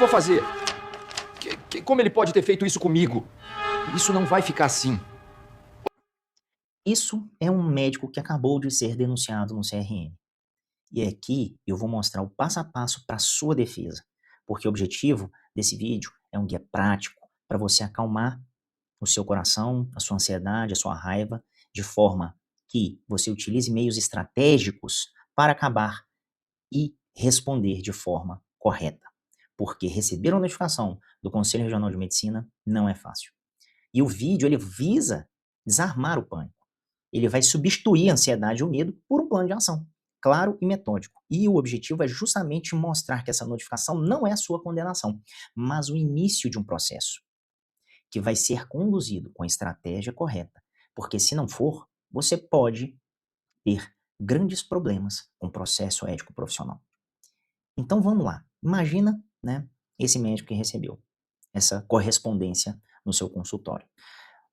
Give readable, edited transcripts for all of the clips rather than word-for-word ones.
vou fazer? Como ele pode ter feito isso comigo? Isso não vai ficar assim. Isso é um médico que acabou de ser denunciado no CRM. E aqui eu vou mostrar o passo a passo para sua defesa, porque o objetivo desse vídeo é um guia prático para você acalmar o seu coração, a sua ansiedade, a sua raiva, de forma que você utilize meios estratégicos para acabar e responder de forma correta. Porque receber uma notificação do Conselho Regional de Medicina não é fácil. E o vídeo ele visa desarmar o pânico. Ele vai substituir a ansiedade e o medo por um plano de ação, claro e metódico. E o objetivo é justamente mostrar que essa notificação não é a sua condenação, mas o início de um processo que vai ser conduzido com a estratégia correta. Porque se não for, você pode ter grandes problemas com o processo ético profissional. Então vamos lá. Imagina, né, esse médico que recebeu essa correspondência no seu consultório,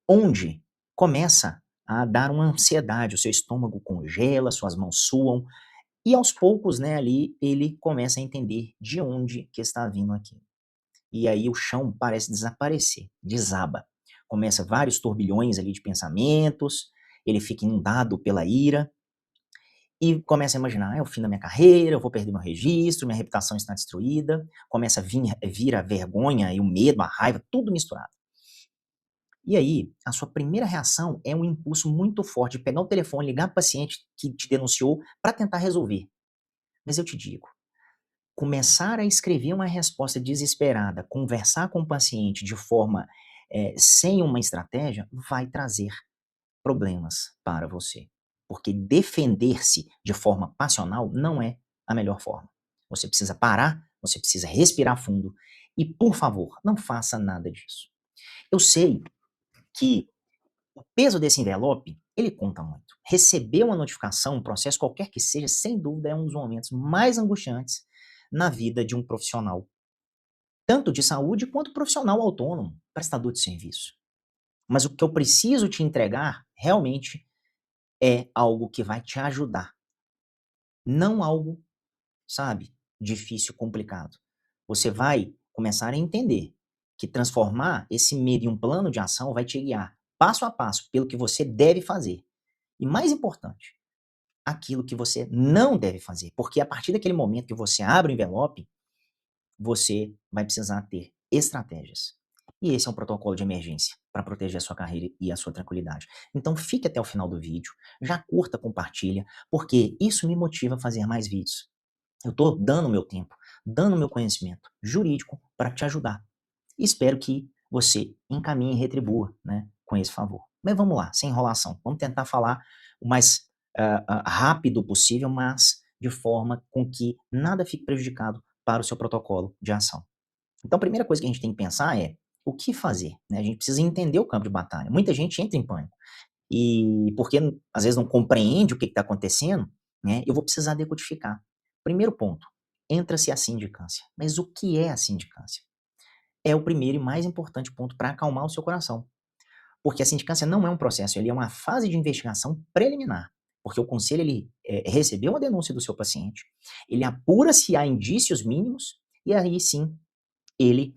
onde começa a dar uma ansiedade, o seu estômago congela, suas mãos suam, e aos poucos, né, ali ele começa a entender de onde que está vindo aquilo. E aí o chão parece desaparecer, desaba. Começa vários turbilhões ali de pensamentos, ele fica inundado pela ira e começa a imaginar, é o fim da minha carreira, eu vou perder meu registro, minha reputação está destruída, começa a vir a vergonha e o medo, a raiva, tudo misturado. E aí, a sua primeira reação é um impulso muito forte de pegar o telefone, ligar para o paciente que te denunciou para tentar resolver. Mas eu te digo, começar a escrever uma resposta desesperada, conversar com o paciente de forma sem uma estratégia, vai trazer problemas para você. Porque defender-se de forma passional não é a melhor forma. Você precisa parar, você precisa respirar fundo e, por favor, não faça nada disso. Eu sei que o peso desse envelope, ele conta muito. Receber uma notificação, um processo qualquer que seja, sem dúvida é um dos momentos mais angustiantes na vida de um profissional, tanto de saúde quanto profissional autônomo, prestador de serviço. Mas o que eu preciso te entregar realmente é algo que vai te ajudar, não algo, sabe, difícil, complicado. Você vai começar a entender que transformar esse medo em um plano de ação vai te guiar passo a passo pelo que você deve fazer. E mais importante, aquilo que você não deve fazer, porque a partir daquele momento que você abre o envelope, você vai precisar ter estratégias. E esse é um protocolo de emergência para proteger a sua carreira e a sua tranquilidade. Então fique até o final do vídeo, já curta, compartilha, porque isso me motiva a fazer mais vídeos. Eu estou dando meu tempo, dando meu conhecimento jurídico para te ajudar. E espero que você encaminhe e retribua, né, com esse favor. Mas vamos lá, sem enrolação. Vamos tentar falar o mais rápido possível, mas de forma com que nada fique prejudicado para o seu protocolo de ação. Então, a primeira coisa que a gente tem que pensar é o que fazer, né? A gente precisa entender o campo de batalha. Muita gente entra em pânico e porque às vezes não compreende o que está acontecendo, né? Eu vou precisar decodificar. Primeiro ponto, entra-se a sindicância. Mas o que é a sindicância? É o primeiro e mais importante ponto para acalmar o seu coração. Porque a sindicância não é um processo, ele é uma fase de investigação preliminar. Porque o conselho ele recebeu uma denúncia do seu paciente, ele apura se há indícios mínimos e aí sim ele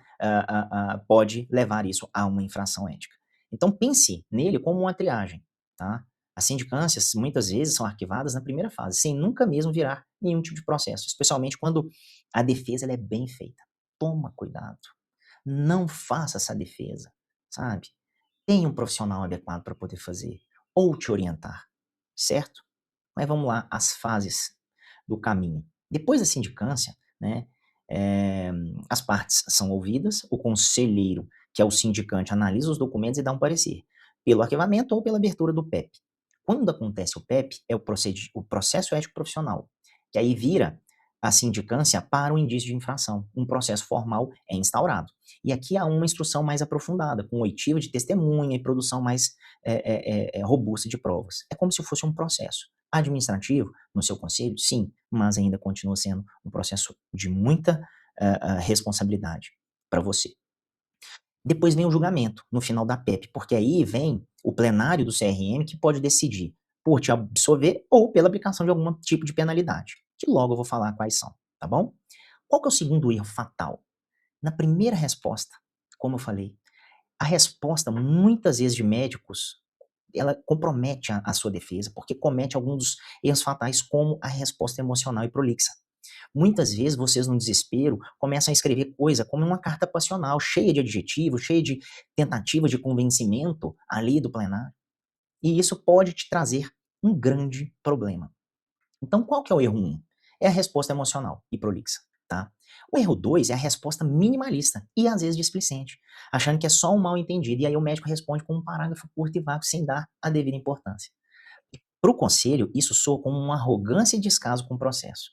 pode levar isso a uma infração ética. Então pense nele como uma triagem, tá? As sindicâncias muitas vezes são arquivadas na primeira fase, sem nunca mesmo virar nenhum tipo de processo, especialmente quando a defesa ela é bem feita. Toma cuidado, não faça essa defesa, sabe? Tenha um profissional adequado para poder fazer ou te orientar, certo? Mas vamos lá, as fases do caminho. Depois da sindicância, né, as partes são ouvidas, o conselheiro, que é o sindicante, analisa os documentos e dá um parecer, pelo arquivamento ou pela abertura do PEP. Quando acontece o PEP, é o processo ético profissional, que aí vira a sindicância para o indício de infração. Um processo formal é instaurado. E aqui há uma instrução mais aprofundada, com oitiva de testemunha e produção mais robusta de provas. É como se fosse um processo administrativo no seu conselho, sim, mas ainda continua sendo um processo de muita responsabilidade para você. Depois vem o julgamento, no final da PEP, porque aí vem o plenário do CRM que pode decidir por te absolver ou pela aplicação de algum tipo de penalidade, que logo eu vou falar quais são, tá bom? Qual que é o segundo erro fatal? Na primeira resposta, como eu falei, a resposta muitas vezes de médicos, ela compromete a sua defesa, porque comete alguns dos erros fatais, como a resposta emocional e prolixa. Muitas vezes vocês no desespero começam a escrever coisa como uma carta passional, cheia de adjetivos, cheia de tentativas de convencimento ali do plenário. E isso pode te trazer um grande problema. Então, qual que é o erro 1? É a resposta emocional e prolixa, tá? O erro 2 é a resposta minimalista e às vezes displicente, achando que é só um mal entendido, e aí o médico responde com um parágrafo curto e vago sem dar a devida importância. Para o conselho, isso soa como uma arrogância e descaso com o processo.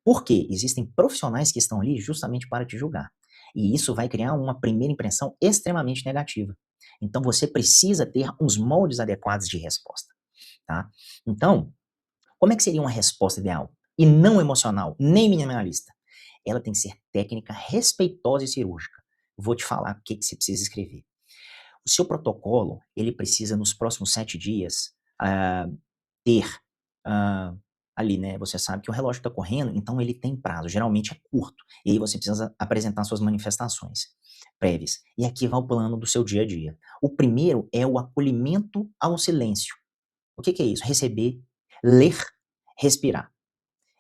Por quê? Existem profissionais que estão ali justamente para te julgar. E isso vai criar uma primeira impressão extremamente negativa. Então você precisa ter uns moldes adequados de resposta, tá? Então, como é que seria uma resposta ideal? E não emocional, nem minimalista. Ela tem que ser técnica, respeitosa e cirúrgica. Vou te falar o que, que você precisa escrever. O seu protocolo, ele precisa, nos próximos 7 dias, ter ali, né? Você sabe que o relógio está correndo, então ele tem prazo, geralmente é curto. E aí você precisa apresentar suas manifestações prévias. E aqui vai o plano do seu dia a dia. O primeiro é o acolhimento ao silêncio. O que, que é isso? Receber, ler, respirar.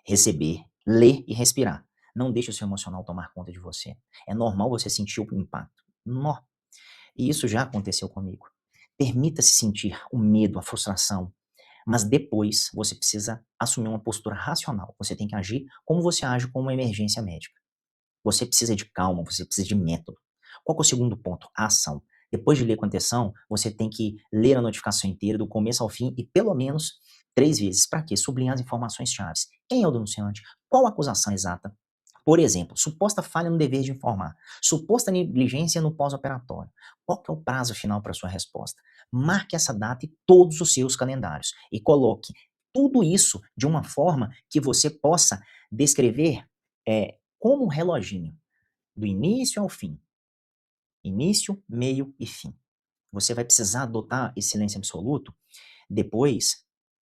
Receber, ler e respirar. Não deixe o seu emocional tomar conta de você. É normal você sentir o impacto. E isso já aconteceu comigo. Permita-se sentir o medo, a frustração, mas depois você precisa assumir uma postura racional. Você tem que agir como você age com uma emergência médica. Você precisa de calma, você precisa de método. Qual que é o segundo ponto? A ação. Depois de ler com atenção, você tem que ler a notificação inteira, do começo ao fim, e pelo menos 3 vezes. Para quê? Sublinhar as informações chaves. Quem é o denunciante? Qual a acusação exata? Por exemplo, suposta falha no dever de informar, suposta negligência no pós-operatório. Qual que é o prazo final para sua resposta? Marque essa data em todos os seus calendários e coloque tudo isso de uma forma que você possa descrever como um reloginho, do início ao fim. Início, meio e fim. Você vai precisar adotar esse silêncio absoluto depois,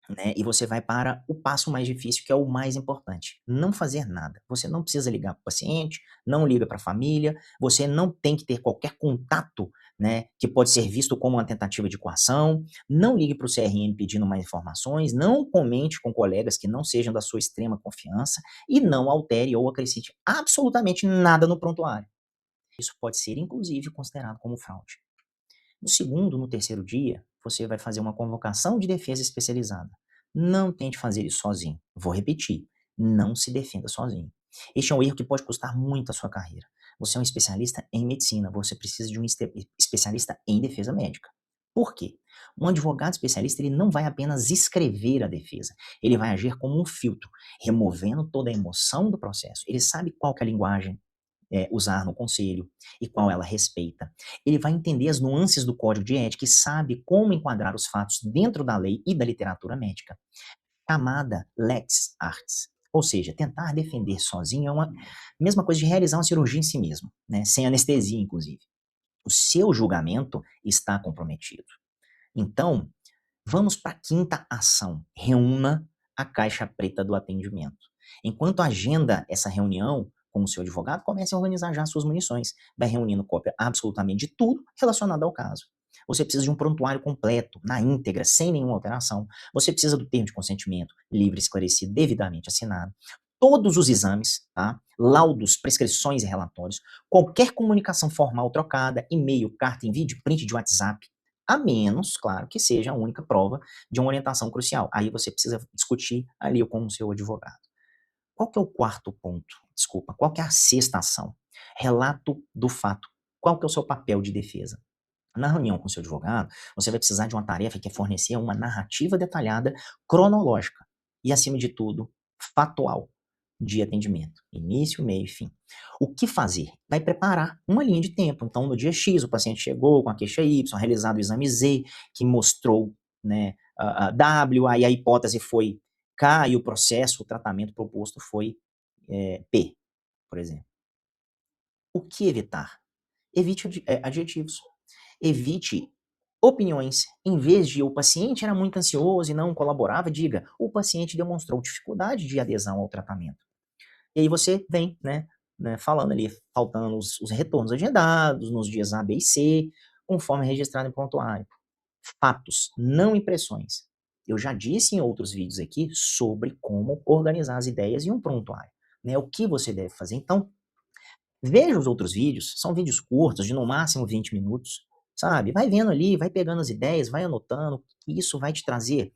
né? E você vai para o passo mais difícil, que é o mais importante: não fazer nada. Você não precisa ligar para o paciente, não liga para a família, você não tem que ter qualquer contato, né, que pode ser visto como uma tentativa de coação, não ligue para o CRM pedindo mais informações, não comente com colegas que não sejam da sua extrema confiança e não altere ou acrescente absolutamente nada no prontuário. Isso pode ser, inclusive, considerado como fraude. No segundo, no terceiro dia, você vai fazer uma convocação de defesa especializada. Não tente fazer isso sozinho. Vou repetir, não se defenda sozinho. Este é um erro que pode custar muito a sua carreira. Você é um especialista em medicina, você precisa de um especialista em defesa médica. Por quê? Um advogado especialista, ele não vai apenas escrever a defesa, ele vai agir como um filtro, removendo toda a emoção do processo. Ele sabe qual que é a linguagem usar no conselho e qual ela respeita. Ele vai entender as nuances do código de ética e sabe como enquadrar os fatos dentro da lei e da literatura médica. Camada lex artis, ou seja, tentar defender sozinho é uma mesma coisa de realizar uma cirurgia em si mesmo, né, sem anestesia, inclusive. O seu julgamento está comprometido. Então, vamos para a quinta ação. Reúna a caixa preta do atendimento. Enquanto agenda essa reunião com o seu advogado, comece a organizar já suas munições. Vai reunindo cópia absolutamente de tudo relacionado ao caso. Você precisa de um prontuário completo, na íntegra, sem nenhuma alteração. Você precisa do termo de consentimento, livre, esclarecido, devidamente assinado. Todos os exames, tá? Laudos, prescrições e relatórios. Qualquer comunicação formal trocada, e-mail, carta, envio de print de WhatsApp, a menos, claro, que seja a única prova de uma orientação crucial. Aí você precisa discutir ali com o seu advogado. Qual que é o quarto ponto? Desculpa, qual que é a sexta ação? Relato do fato. Qual que é o seu papel de defesa? Na reunião com o seu advogado, você vai precisar de uma tarefa que é fornecer uma narrativa detalhada, cronológica e, acima de tudo, factual de atendimento. Início, meio e fim. O que fazer? Vai preparar uma linha de tempo. Então, no dia X, o paciente chegou com a queixa Y, realizado o exame Z, que mostrou, né, a W, aí a hipótese foi K e o processo, o tratamento proposto foi P, por exemplo. O que evitar? Evite adjetivos. Evite opiniões. Em vez de o paciente era muito ansioso e não colaborava, diga: o paciente demonstrou dificuldade de adesão ao tratamento. E aí você vem, né, né, falando ali, faltando os retornos agendados nos dias A, B e C, conforme registrado em prontuário. Fatos, não impressões. Eu já disse em outros vídeos aqui sobre como organizar as ideias em um prontuário, né? O que você deve fazer. Então, veja os outros vídeos, são vídeos curtos, de no máximo 20 minutos, sabe? Vai vendo ali, vai pegando as ideias, vai anotando, e isso vai te trazer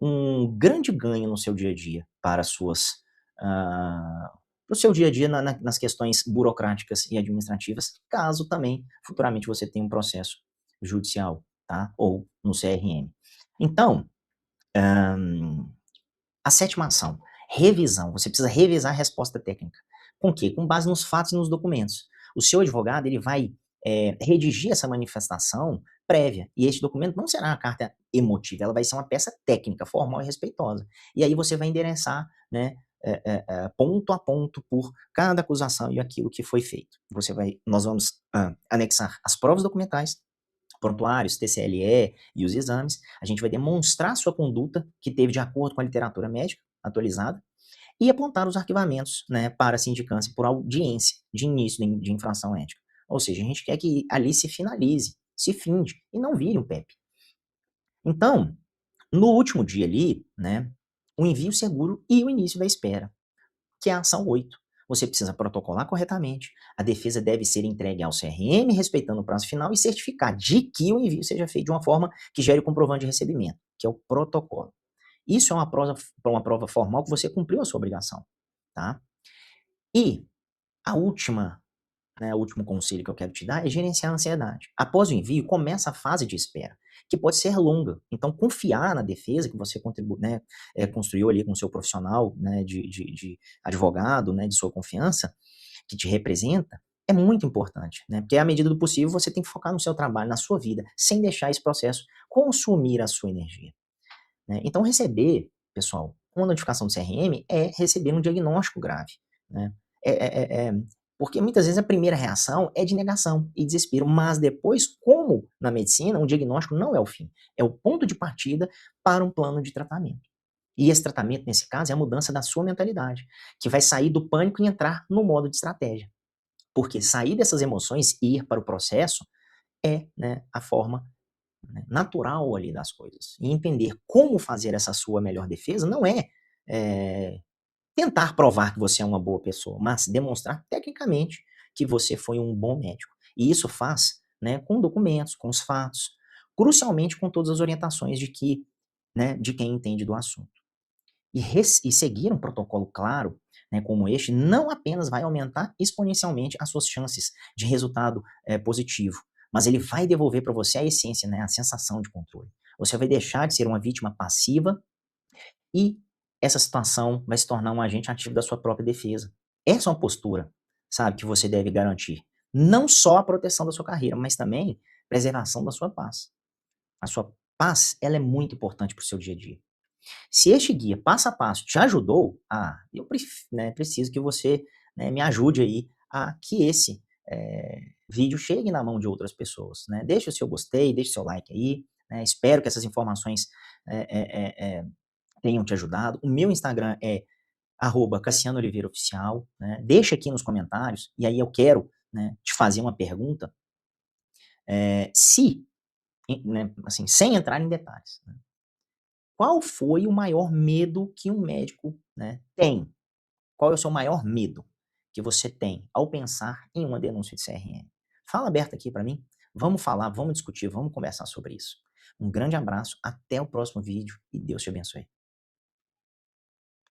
um grande ganho no seu dia a dia para o seu dia a dia nas questões burocráticas e administrativas, caso também futuramente você tenha um processo judicial, tá? Ou no CRM. Então, a sétima ação, revisão. Você precisa revisar a resposta técnica. Com o quê? Com base nos fatos e nos documentos. O seu advogado ele vai redigir essa manifestação prévia. E esse documento não será uma carta emotiva, ela vai ser uma peça técnica, formal e respeitosa. E aí você vai endereçar, né, ponto a ponto por cada acusação e aquilo que foi feito. Nós vamos anexar as provas documentais, prontuários, TCLE e os exames. A gente vai demonstrar sua conduta que teve de acordo com a literatura médica atualizada e apontar os arquivamentos, né, para sindicância por audiência de início de infração ética. Ou seja, a gente quer que ali se finalize, se finde e não vire um PEP. Então, no último dia ali, né, o envio seguro e o início da espera, que é a ação 8. Você precisa protocolar corretamente, a defesa deve ser entregue ao CRM respeitando o prazo final e certificar de que o envio seja feito de uma forma que gere o comprovante de recebimento, que é o protocolo. Isso é uma prova formal que você cumpriu a sua obrigação, tá? E a última, né, o último conselho que eu quero te dar é gerenciar a ansiedade. Após o envio, começa a fase de espera, que pode ser longa. Então, confiar na defesa que você né, construiu ali com o seu profissional, né, de advogado, né, de sua confiança, que te representa, é muito importante, né? Porque à medida do possível você tem que focar no seu trabalho, na sua vida, sem deixar esse processo consumir a sua energia, né? Então, receber, pessoal, uma notificação do CRM é receber um diagnóstico grave, né? Porque muitas vezes a primeira reação é de negação e desespero, mas depois, como na medicina, um diagnóstico não é o fim, é o ponto de partida para um plano de tratamento. E esse tratamento, nesse caso, é a mudança da sua mentalidade, que vai sair do pânico e entrar no modo de estratégia. Porque sair dessas emoções e ir para o processo é, né, a forma, né, natural ali das coisas. E entender como fazer essa sua melhor defesa não é tentar provar que você é uma boa pessoa, mas demonstrar tecnicamente que você foi um bom médico. E isso faz, né, com documentos, com os fatos, crucialmente com todas as orientações de quem entende do assunto. E seguir um protocolo claro, né, como este, não apenas vai aumentar exponencialmente as suas chances de resultado positivo, mas ele vai devolver para você a essência, né, a sensação de controle. Você vai deixar de ser uma vítima passiva e essa situação vai se tornar um agente ativo da sua própria defesa. Essa é uma postura, sabe, que você deve garantir. Não só a proteção da sua carreira, mas também preservação da sua paz. A sua paz, ela é muito importante para o seu dia a dia. Se este guia passo a passo te ajudou, eu preciso que você, né, me ajude aí a que esse vídeo chegue na mão de outras pessoas, né? Deixe o seu gostei, deixe o seu like aí, né? Espero que essas informações tenham te ajudado. O meu Instagram é @CassianoOliveiraOficial, né? Deixa aqui nos comentários, e aí eu quero, né, te fazer uma pergunta, né, assim, sem entrar em detalhes, né? Qual foi o maior medo que um médico, né, tem? Qual é o seu maior medo que você tem ao pensar em uma denúncia de CRM? Fala aberto aqui para mim. Vamos falar, vamos discutir, vamos conversar sobre isso. Um grande abraço, até o próximo vídeo e Deus te abençoe.